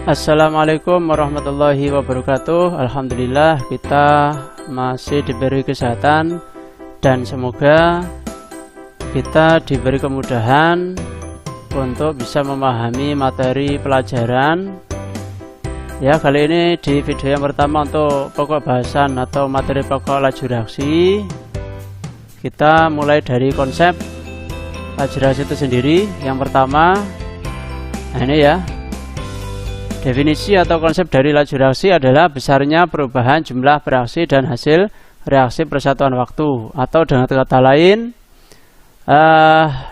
Assalamualaikum warahmatullahi wabarakatuh. Alhamdulillah kita masih diberi kesehatan dan semoga kita diberi kemudahan untuk bisa memahami materi pelajaran. Ya, kali ini di video yang pertama untuk pokok bahasan atau materi pokok laju reaksi, kita mulai dari konsep laju reaksi itu sendiri. Yang pertama, nah ini ya, definisi atau konsep dari laju reaksi adalah besarnya perubahan jumlah bereaksi dan hasil reaksi persatuan waktu. Atau dengan kata lain,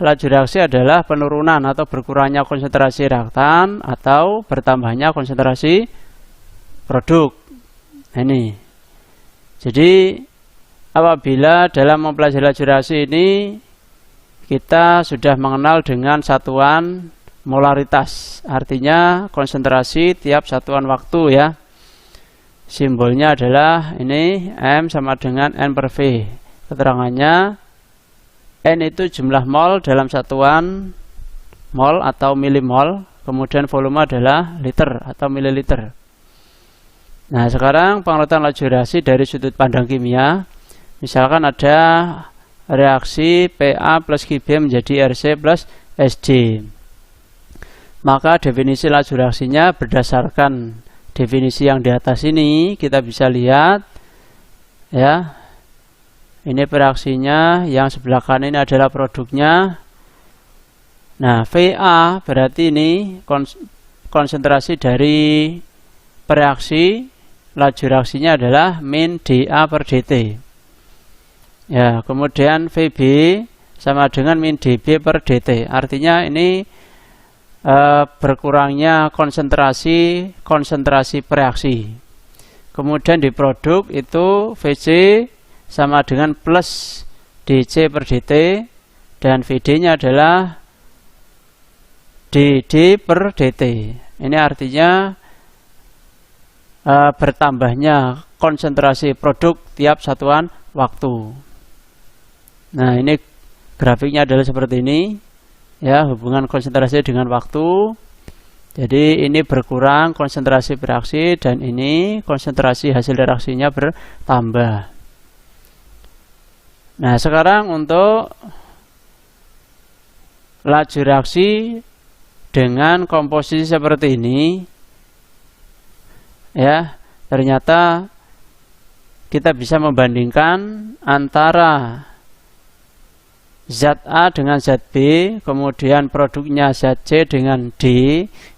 laju reaksi adalah penurunan atau berkurangnya konsentrasi reaktan atau bertambahnya konsentrasi produk. Ini. Jadi apabila dalam mempelajari laju reaksi ini kita sudah mengenal dengan satuan molaritas, artinya konsentrasi tiap satuan waktu ya. Simbolnya adalah ini M sama dengan N per V. Keterangannya N itu jumlah mol dalam satuan mol atau milimol, kemudian volume adalah liter atau mililiter. Nah, sekarang pengertian laju reaksi dari sudut pandang kimia. Misalkan ada reaksi PA plus QB menjadi RC plus SD. Maka definisi laju reaksinya berdasarkan definisi yang di atas ini kita bisa lihat ya. Ini reaksinya, yang sebelah kanan ini adalah produknya. Nah, VA berarti ini konsentrasi dari reaksi, laju reaksinya adalah min dA per dt. Ya, kemudian VB sama dengan min dB per dt. Artinya ini berkurangnya konsentrasi reaksi. Kemudian di produk itu VC sama dengan plus dC per dt dan VD nya adalah dd per dt. Ini artinya bertambahnya konsentrasi produk tiap satuan waktu. Nah, ini grafiknya adalah seperti ini ya, hubungan konsentrasi dengan waktu. Jadi ini berkurang konsentrasi bereaksi dan ini konsentrasi hasil reaksinya bertambah. Nah, sekarang untuk laju reaksi dengan komposisi seperti ini ya, ternyata kita bisa membandingkan antara zat A dengan zat B, kemudian produknya zat C dengan D,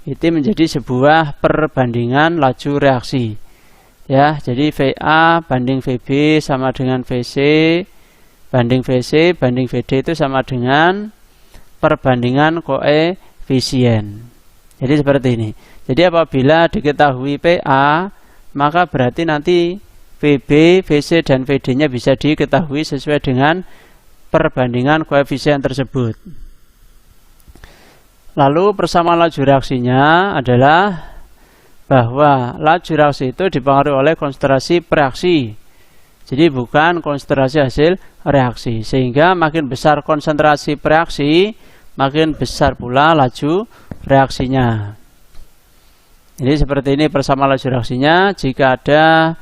itu menjadi sebuah perbandingan laju reaksi. Ya, jadi VA banding VB sama dengan VC banding VC banding VD itu sama dengan perbandingan koefisien. Jadi seperti ini. Jadi apabila diketahui PA, maka berarti nanti VB, VC dan VD-nya bisa diketahui sesuai dengan perbandingan koefisien tersebut. Lalu persamaan laju reaksinya adalah bahwa laju reaksi itu dipengaruhi oleh konsentrasi reaksi. Jadi bukan konsentrasi hasil reaksi. Sehingga makin besar konsentrasi reaksi, makin besar pula laju reaksinya. Jadi seperti ini persamaan laju reaksinya. Jika ada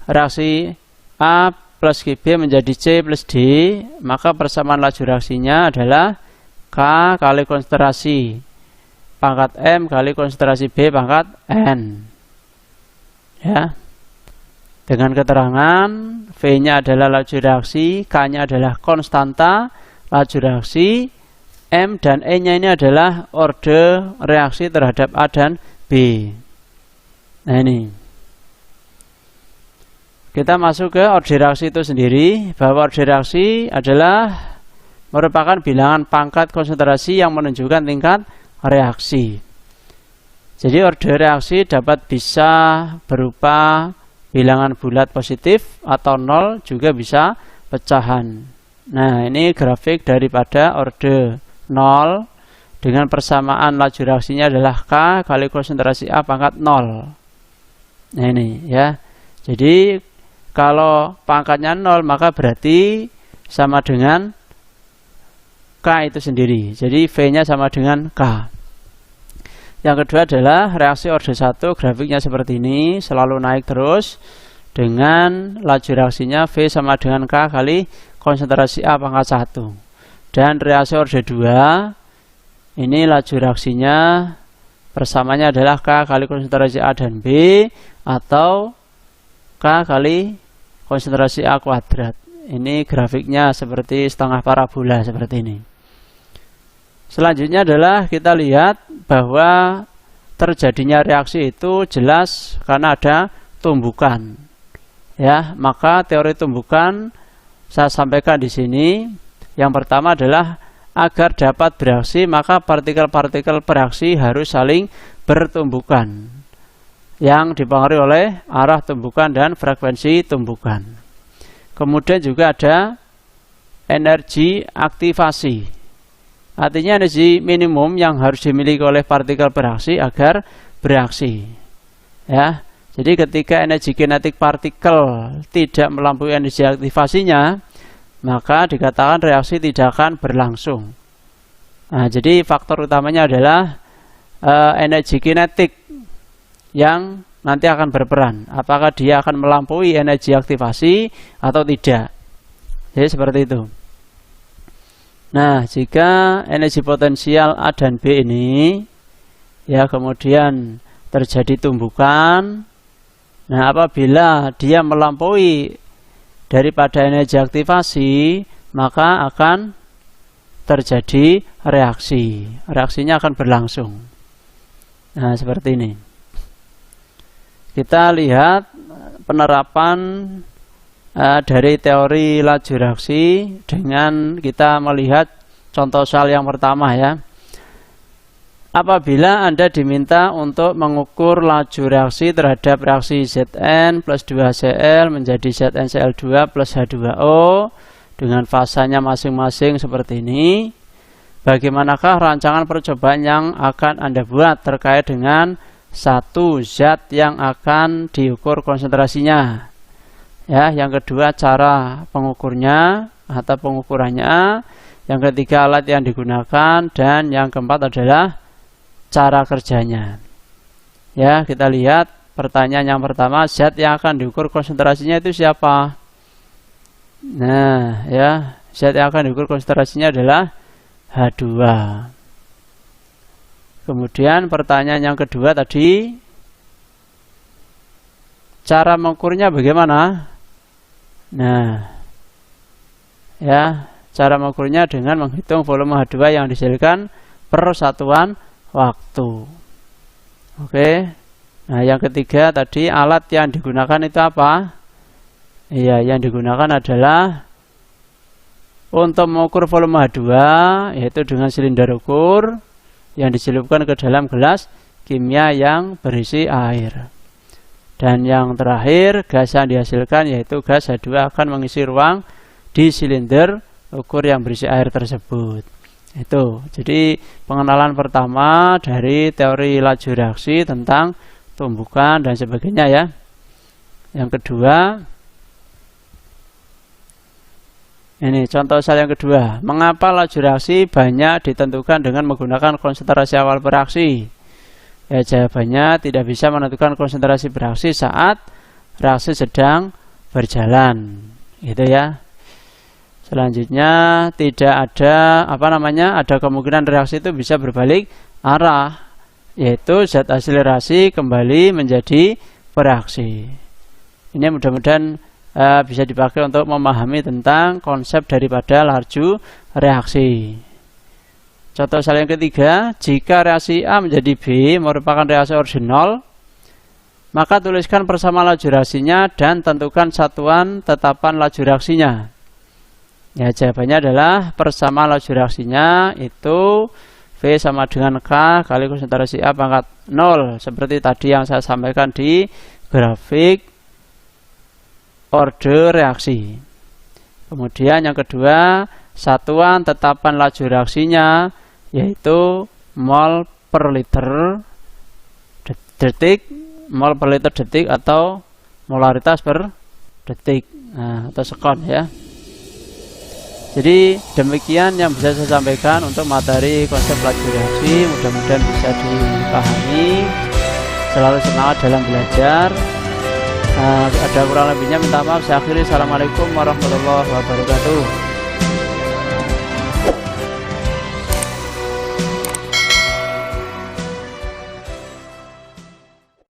reaksi A plus QB menjadi C plus D, maka persamaan laju reaksinya adalah K kali konsentrasi pangkat M kali konsentrasi B pangkat N. Ya. Dengan keterangan V-nya adalah laju reaksi, K-nya adalah konstanta laju reaksi, M dan E-nya ini adalah orde reaksi terhadap A dan B. Nah, ini kita masuk ke orde reaksi itu sendiri, bahwa orde reaksi adalah merupakan bilangan pangkat konsentrasi yang menunjukkan tingkat reaksi. Jadi orde reaksi dapat bisa berupa bilangan bulat positif atau nol, juga bisa pecahan. Nah, ini grafik daripada orde 0 dengan persamaan laju reaksinya adalah K kali konsentrasi A pangkat 0. Nah, ini ya. Jadi kalau pangkatnya 0 maka berarti sama dengan K itu sendiri. Jadi V-nya sama dengan K. Yang kedua adalah reaksi orde 1, grafiknya seperti ini, selalu naik terus dengan laju reaksinya V sama dengan K kali konsentrasi A pangkat 1. Dan reaksi orde 2, ini laju reaksinya persamanya adalah K kali konsentrasi A dan B, atau K kali konsentrasi A kuadrat. Ini grafiknya seperti setengah parabola seperti ini. Selanjutnya adalah kita lihat bahwa terjadinya reaksi itu jelas karena ada tumbukan. Ya, maka teori tumbukan saya sampaikan di sini. Yang pertama adalah agar dapat bereaksi maka partikel-partikel bereaksi harus saling bertumbukan yang dipengaruhi oleh arah tumbukan dan frekuensi tumbukan. Kemudian juga ada energi aktivasi. Artinya energi minimum yang harus dimiliki oleh partikel bereaksi agar bereaksi. Ya. Jadi ketika energi kinetik partikel tidak melampaui energi aktivasinya, maka dikatakan reaksi tidak akan berlangsung. Nah, jadi faktor utamanya adalah energi kinetik yang nanti akan berperan. Apakah dia akan melampaui energi aktivasi atau tidak. Jadi seperti itu. Nah, jika energi potensial A dan B ini ya kemudian terjadi tumbukan, nah apabila dia melampaui daripada energi aktivasi, maka akan terjadi reaksi. Reaksinya akan berlangsung. Nah, seperti ini. Kita lihat penerapan dari teori laju reaksi dengan kita melihat contoh soal yang pertama ya. Apabila Anda diminta untuk mengukur laju reaksi terhadap reaksi Zn plus 2Cl menjadi ZnCl2 plus H2O dengan fasanya masing-masing seperti ini, bagaimanakah rancangan percobaan yang akan Anda buat terkait dengan satu zat yang akan diukur konsentrasinya? Ya, yang kedua cara pengukurnya atau pengukurannya, yang ketiga alat yang digunakan, dan yang keempat adalah cara kerjanya. Ya, kita lihat pertanyaan yang pertama, zat yang akan diukur konsentrasinya itu siapa? Nah, ya, zat yang akan diukur konsentrasinya adalah H2. Kemudian pertanyaan yang kedua tadi, cara mengukurnya bagaimana? Nah, ya, cara mengukurnya dengan menghitung volume H2 yang dihasilkan per satuan waktu. Oke. Nah, yang ketiga tadi alat yang digunakan itu apa? Iya, yang digunakan adalah untuk mengukur volume H2 yaitu dengan silinder ukur yang dicelupkan ke dalam gelas kimia yang berisi air. Dan yang terakhir gas yang dihasilkan yaitu gas H2 akan mengisi ruang di silinder ukur yang berisi air tersebut. Itu, jadi pengenalan pertama dari teori laju reaksi tentang tumbukan dan sebagainya ya. Yang kedua, ini contoh soal yang kedua. Mengapa laju reaksi banyak ditentukan dengan menggunakan konsentrasi awal bereaksi? Ya, jawabannya tidak bisa menentukan konsentrasi bereaksi saat reaksi sedang berjalan. Gitu ya. Selanjutnya tidak ada ada kemungkinan reaksi itu bisa berbalik arah, yaitu zat hasil reaksi kembali menjadi bereaksi. Ini mudah-mudahan bisa dipakai untuk memahami tentang konsep daripada laju reaksi. Contoh soal yang ketiga, jika reaksi A menjadi B merupakan reaksi orisinal, maka tuliskan persamaan laju reaksinya dan tentukan satuan tetapan laju reaksinya. Ya, jawabannya adalah persamaan laju reaksinya itu V sama dengan K kali konsentrasi A pangkat 0 seperti tadi yang saya sampaikan di grafik orde reaksi. Kemudian yang kedua, satuan tetapan laju reaksinya yaitu mol per liter detik, mol per liter detik atau molaritas per detik, nah, atau sekon ya. Jadi demikian yang bisa saya sampaikan untuk materi konsep plagiariasi. Mudah-mudahan bisa dipahami. Selalu semangat dalam belajar. Ada kurang lebihnya minta maaf. Saya akhiri. Assalamualaikum warahmatullahi wabarakatuh.